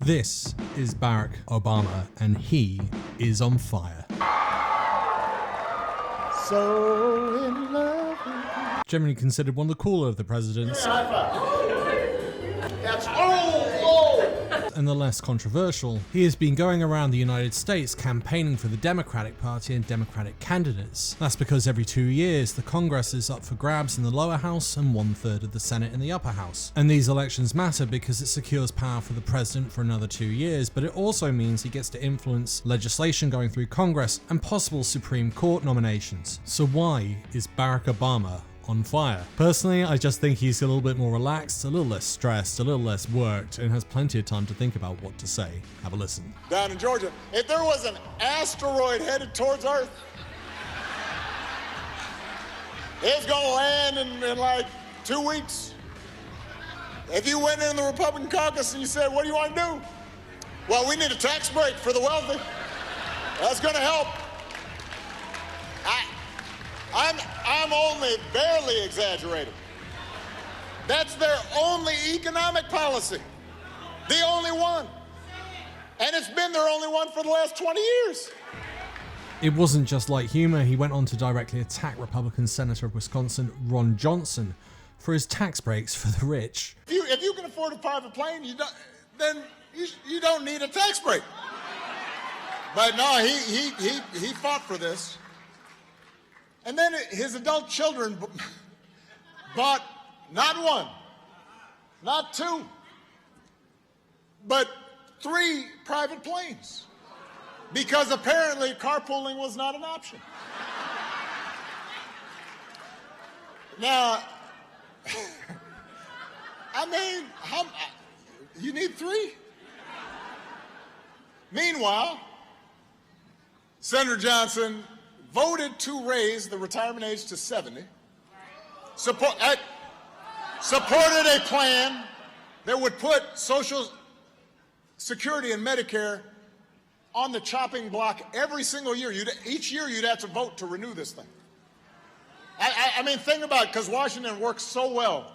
This is Barack Obama, and he is on fire. So in love with you. Generally considered one of the cooler of the presidents. That's And the less controversial, he has been going around the United States campaigning for the Democratic Party and Democratic candidates. That's because every 2 years, the Congress is up for grabs in the lower house and 1/3 of the Senate in the upper house. And these elections matter because it secures power for the president for another 2 years, but it also means he gets to influence legislation going through Congress and possible Supreme Court nominations. So why is Barack Obama on fire? Personally, I just think he's a little bit more relaxed, a little less stressed, a little less worked, and has plenty of time to think about what to say. Have a listen. down in Georgia. If there was an asteroid headed towards Earth, it's gonna land in like 2 weeks. If you went in the Republican caucus and you said, what do you want to do? Well, we need a tax break for the wealthy. That's gonna help. I'm only barely exaggerating. That's their only economic policy. The only one. And it's been their only one for the last 20 years. It wasn't just light humor. He went on to directly attack Republican Senator of Wisconsin Ron Johnson for his tax breaks for the rich. If you can afford a private plane, then you don't need a tax break. But no, he fought for this. And then his adult children bought not one, not two, but 3 private planes, because apparently carpooling was not an option. Now, I mean, you need 3? Meanwhile, Senator Johnson voted to raise the retirement age to 70, supported a plan that would put Social Security and Medicare on the chopping block every single year. Each year you'd have to vote to renew this thing. I mean, think about it, because Washington works so well.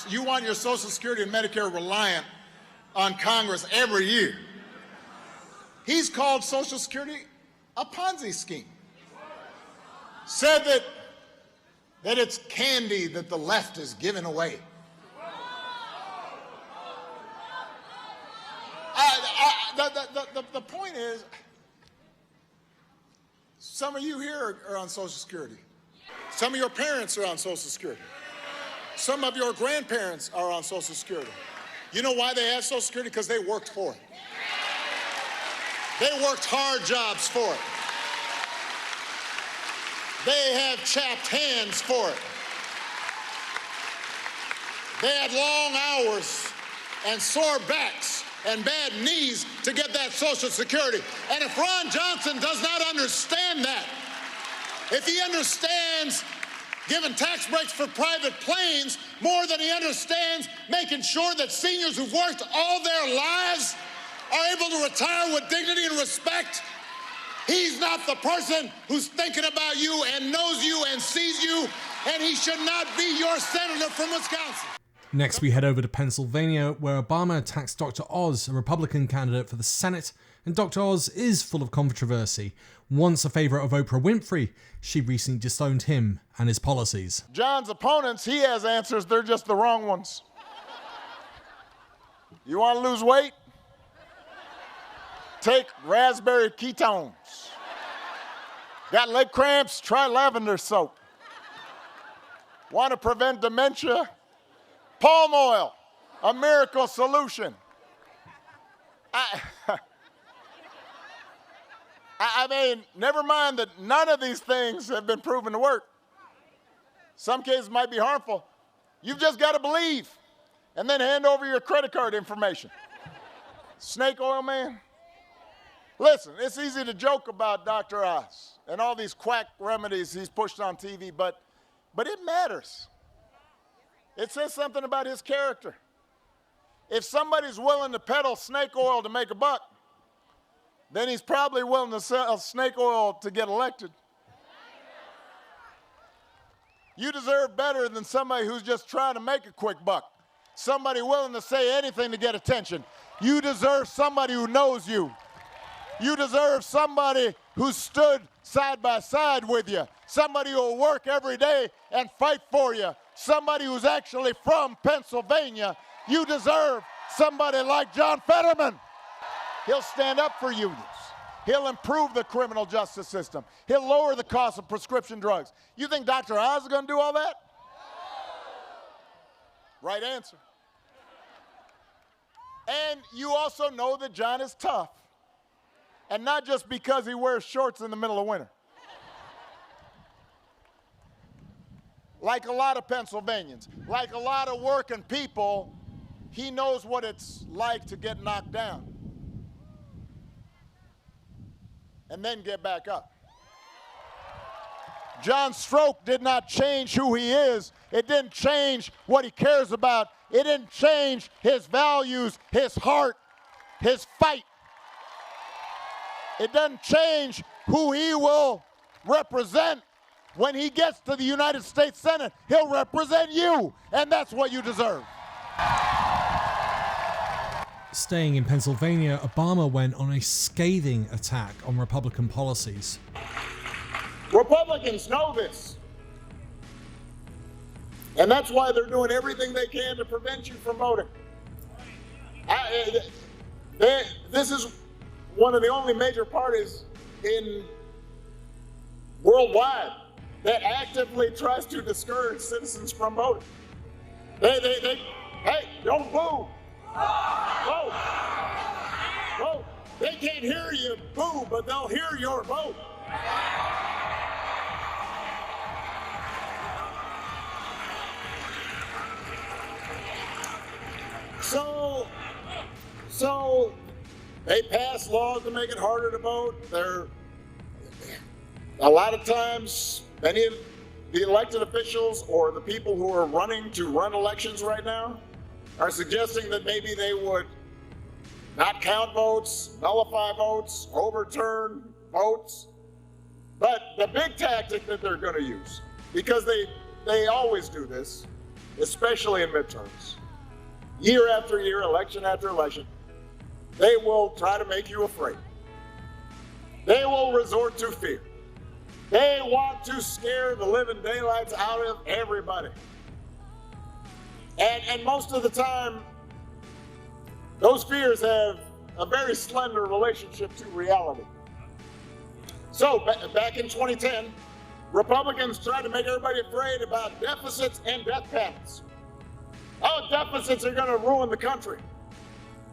You want your Social Security and Medicare reliant on Congress every year. He's called Social Security a Ponzi scheme. Said that it's candy that the left is giving away. The point is, some of you here are on Social Security. Some of your parents are on Social Security. Some of your grandparents are on Social Security. You know why they have Social Security? Because they worked for it. They worked hard jobs for it. They have chapped hands for it. They had long hours and sore backs and bad knees to get that Social Security. And if Ron Johnson does not understand that, if he understands giving tax breaks for private planes more than he understands making sure that seniors who've worked all their lives are able to retire with dignity and respect, he's not the person who's thinking about you and knows you and sees you, and he should not be your senator from Wisconsin. Next, we head over to Pennsylvania, where Obama attacks Dr. Oz, a Republican candidate for the Senate, and Dr. Oz is full of controversy. Once a favorite of Oprah Winfrey, she recently disowned him and his policies. John's opponents, he has answers, they're just the wrong ones. You want to lose weight? Take raspberry ketones. Got leg cramps? Try lavender soap. Want to prevent dementia? Palm oil, a miracle solution. I mean, never mind that none of these things have been proven to work. Some cases might be harmful. You've just got to believe, and then hand over your credit card information. Snake oil man? Listen, it's easy to joke about Dr. Oz and all these quack remedies he's pushed on TV, but it matters. It says something about his character. If somebody's willing to peddle snake oil to make a buck, then he's probably willing to sell snake oil to get elected. You deserve better than somebody who's just trying to make a quick buck. Somebody willing to say anything to get attention. You deserve somebody who knows you. You deserve somebody who stood side by side with you. Somebody who will work every day and fight for you. Somebody who's actually from Pennsylvania. You deserve somebody like John Fetterman. He'll stand up for unions. He'll improve the criminal justice system. He'll lower the cost of prescription drugs. You think Dr. Oz is going to do all that? Right answer. And you also know that John is tough. And not just because he wears shorts in the middle of winter. Like a lot of Pennsylvanians, like a lot of working people, he knows what it's like to get knocked down and then get back up. John's stroke did not change who he is. It didn't change what he cares about. It didn't change his values, his heart, his fight. It doesn't change who he will represent. When he gets to the United States Senate, he'll represent you, and that's what you deserve. Staying in Pennsylvania, Obama went on a scathing attack on Republican policies. Republicans know this. And that's why they're doing everything they can to prevent you from voting. This is one of the only major parties in worldwide that actively tries to discourage citizens from voting. Hey, don't boo. Vote. Vote. They can't hear you boo, but they'll hear your vote. So they pass laws to make it harder to vote. A lot of times, many of the elected officials or the people who are running to run elections right now are suggesting that maybe they would not count votes, nullify votes, overturn votes. But the big tactic that they're going to use, because they always do this, especially in midterms, year after year, election after election, they will try to make you afraid. They will resort to fear. They want to scare the living daylights out of everybody. And most of the time, those fears have a very slender relationship to reality. So back in 2010, Republicans tried to make everybody afraid about deficits and death panels. Oh, deficits are going to ruin the country.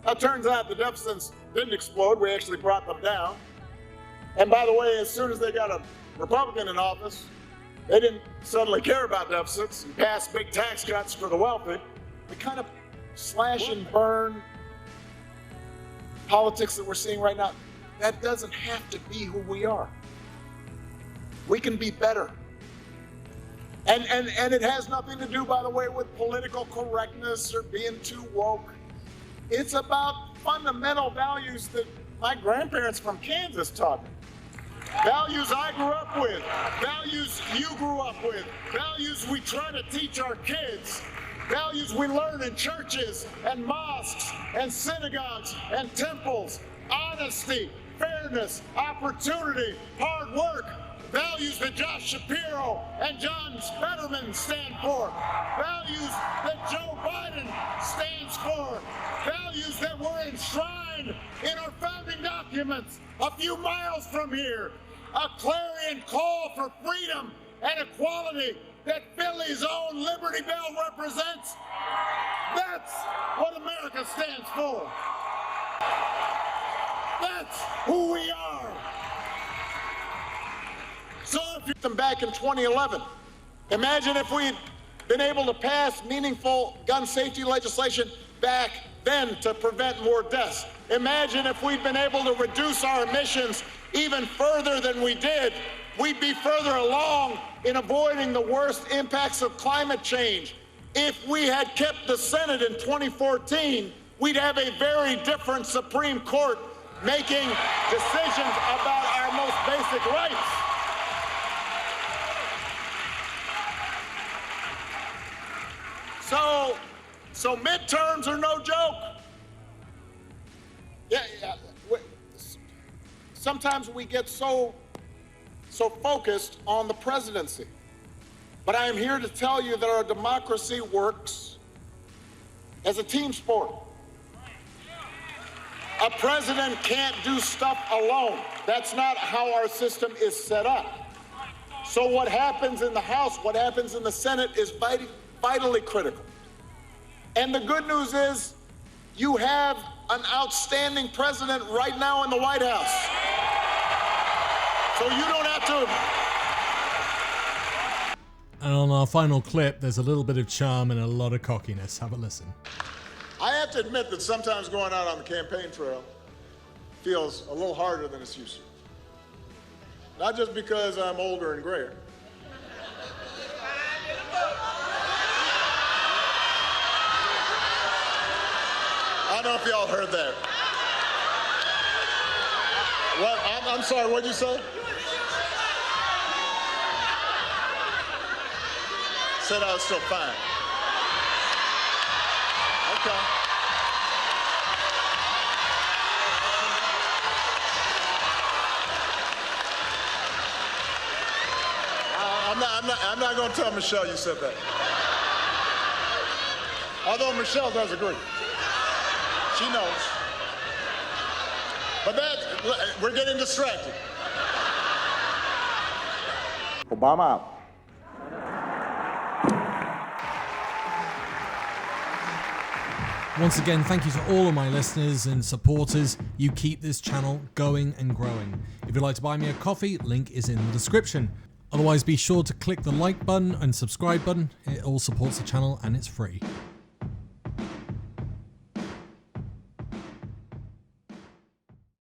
Now, it turns out the deficits didn't explode. We actually brought them down. And by the way, as soon as they got a Republican in office, they didn't suddenly care about deficits and pass big tax cuts for the wealthy. The kind of slash and burn politics that we're seeing right now, that doesn't have to be who we are. We can be better. And it has nothing to do, by the way, with political correctness or being too woke. It's about fundamental values that my grandparents from Kansas taught me. Values I grew up with, values you grew up with, values we try to teach our kids, values we learn in churches and mosques and synagogues and temples, honesty, fairness, opportunity, hard work, values that Josh Shapiro and John Fetterman stand for, values that Joe Biden stands for, values that were enshrined in our founding documents a few miles from here, a clarion call for freedom and equality that Philly's own Liberty Bell represents. That's what America stands for. That's who we are. So if you them back in 2011, imagine if we'd been able to pass meaningful gun safety legislation back then to prevent more deaths. Imagine if we'd been able to reduce our emissions even further than we did. We'd be further along in avoiding the worst impacts of climate change. If we had kept the Senate in 2014, we'd have a very different Supreme Court making decisions about our most basic rights. So midterms are no joke. Sometimes we get so focused on the presidency. But I am here to tell you that our democracy works as a team sport. A president can't do stuff alone. That's not how our system is set up. So what happens in the House, what happens in the Senate is vitally critical. And the good news is you have an outstanding president right now in the White House. So you don't have to. And on our final clip, there's a little bit of charm and a lot of cockiness. Have a listen. I have to admit that sometimes going out on the campaign trail feels a little harder than it's used to. Not just because I'm older and grayer. I don't know if y'all heard that. What? I'm sorry, what'd you say? Said I was still fine. Okay. I'm not going to tell Michelle you said that. Although Michelle does agree. She knows. But we're getting distracted. Obama out. Once again, thank you to all of my listeners and supporters. You keep this channel going and growing. If you'd like to buy me a coffee, link is in the description. Otherwise, be sure to click the like button and subscribe button. It all supports the channel and it's free.